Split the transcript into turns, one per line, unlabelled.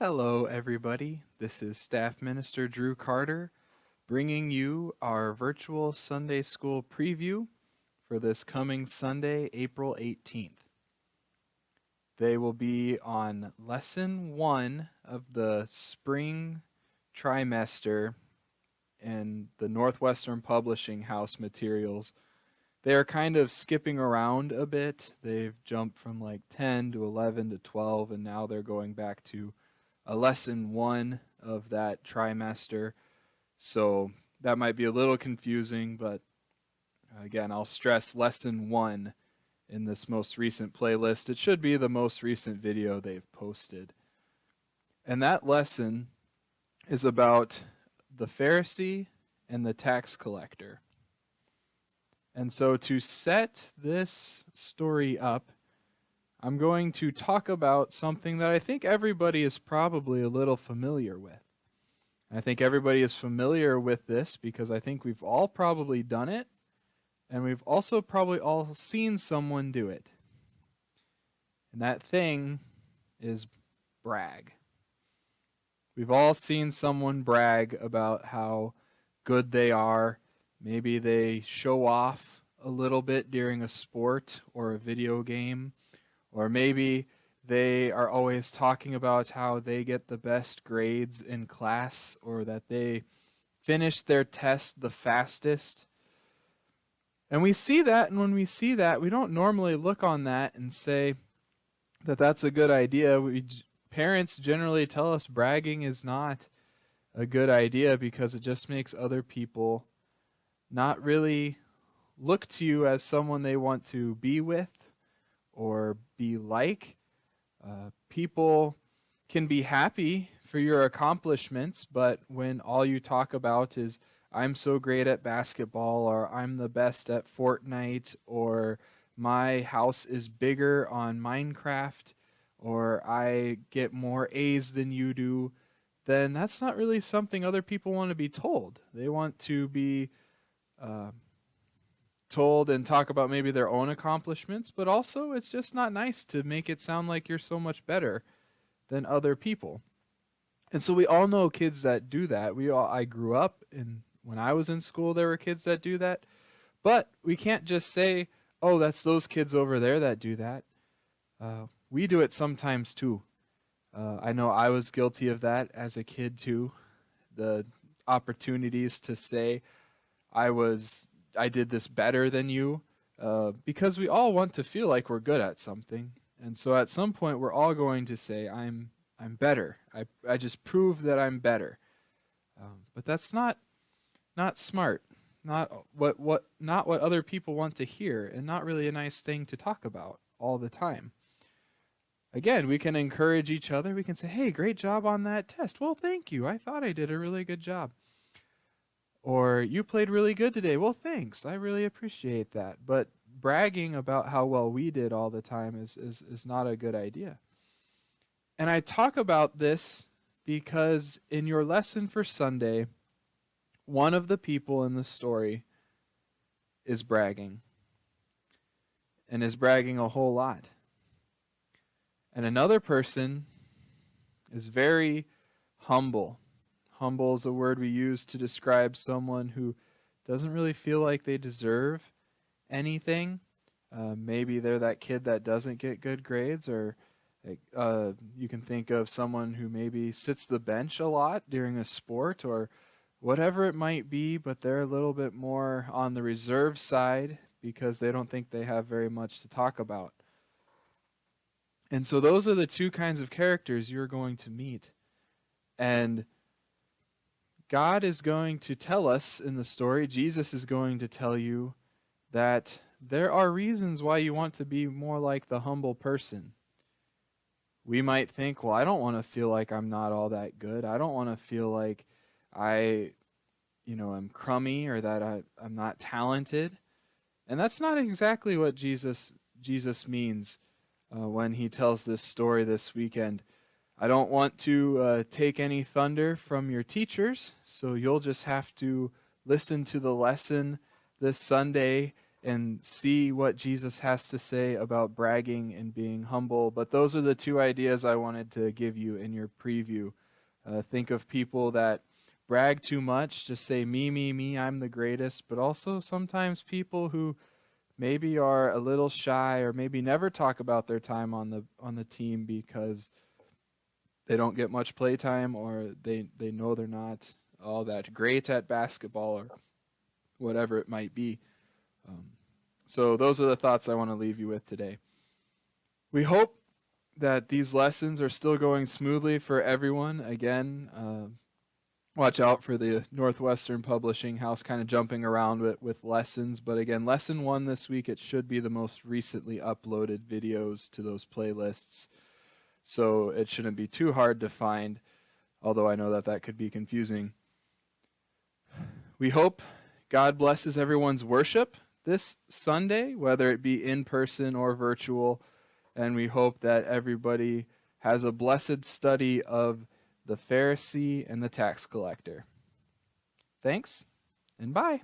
Hello, everybody. This is Staff Minister Drew Carter bringing you our virtual Sunday School preview for this coming Sunday, April 18th. They will be on Lesson 1 of the spring trimester in the Northwestern Publishing House materials. They are kind of skipping around a bit. They've jumped from like 10 to 11 to 12, and now they're going back to a lesson 1 of that trimester. So that might be a little confusing, but again, I'll stress lesson 1 in this most recent playlist. It should be the most recent video they've posted. And that lesson is about the Pharisee and the tax collector. And so to set this story up, I'm going to talk about something that I think everybody is probably a little familiar with. I think everybody is familiar with this because I think we've all probably done it, and we've also probably all seen someone do it. And that thing is brag. We've all seen someone brag about how good they are. Maybe they show off a little bit during a sport or a video game. Or maybe they are always talking about how they get the best grades in class or that they finish their test the fastest. And we see that, and when we see that, we don't normally look on that and say that that's a good idea. Parents generally tell us bragging is not a good idea because it just makes other people not really look to you as someone they want to be with or be like. People can be happy for your accomplishments, but when all you talk about is, I'm so great at basketball, or I'm the best at Fortnite, or my house is bigger on Minecraft, or I get more A's than you do, then that's not really something other people want to be told. They want to be told and talk about maybe their own accomplishments, but also it's just not nice to make it sound like you're so much better than other people. And so we all know kids that do that. I grew up, and when I was in school, there were kids that do that. But we can't just say, oh, that's those kids over there that do that. We do it sometimes too. I know I was guilty of that as a kid too. The opportunities to say I did this better than you, because we all want to feel like we're good at something. And so at some point we're all going to say, I'm better. I just proved that I'm better. But that's not smart. Not what other people want to hear, and not really a nice thing to talk about all the time. Again, we can encourage each other. We can say, hey, great job on that test. Well, thank you. I thought I did a really good job. Or, you played really good today. Well, thanks. I really appreciate that. But bragging about how well we did all the time is not a good idea. And I talk about this because in your lesson for Sunday, one of the people in the story is bragging. And is bragging a whole lot. And another person is very humble. Humble is a word we use to describe someone who doesn't really feel like they deserve anything. Maybe they're that kid that doesn't get good grades, or you can think of someone who maybe sits the bench a lot during a sport or whatever it might be, but they're a little bit more on the reserve side because they don't think they have very much to talk about. And so those are the two kinds of characters you're going to meet. And God is going to tell us in the story, Jesus is going to tell you that there are reasons why you want to be more like the humble person. We might think, well, I don't want to feel like I'm not all that good. I don't want to feel like I'm crummy, or that I'm not talented. And that's not exactly what Jesus means when he tells this story this weekend. I don't want to take any thunder from your teachers, so you'll just have to listen to the lesson this Sunday and see what Jesus has to say about bragging and being humble. But those are the two ideas I wanted to give you in your preview. Think of people that brag too much, just say, me, me, me, I'm the greatest. But also sometimes people who maybe are a little shy or maybe never talk about their time on the team because they don't get much play time, or they know they're not all that great at basketball or whatever it might be. So those are the thoughts I want to leave you with today. We hope that these lessons are still going smoothly for everyone. Again, watch out for the Northwestern Publishing House kind of jumping around with lessons. But again, lesson 1 this week, it should be the most recently uploaded videos to those playlists. So it shouldn't be too hard to find, although I know that could be confusing. We hope God blesses everyone's worship this Sunday, whether it be in person or virtual, and we hope that everybody has a blessed study of the Pharisee and the tax collector. Thanks, and bye.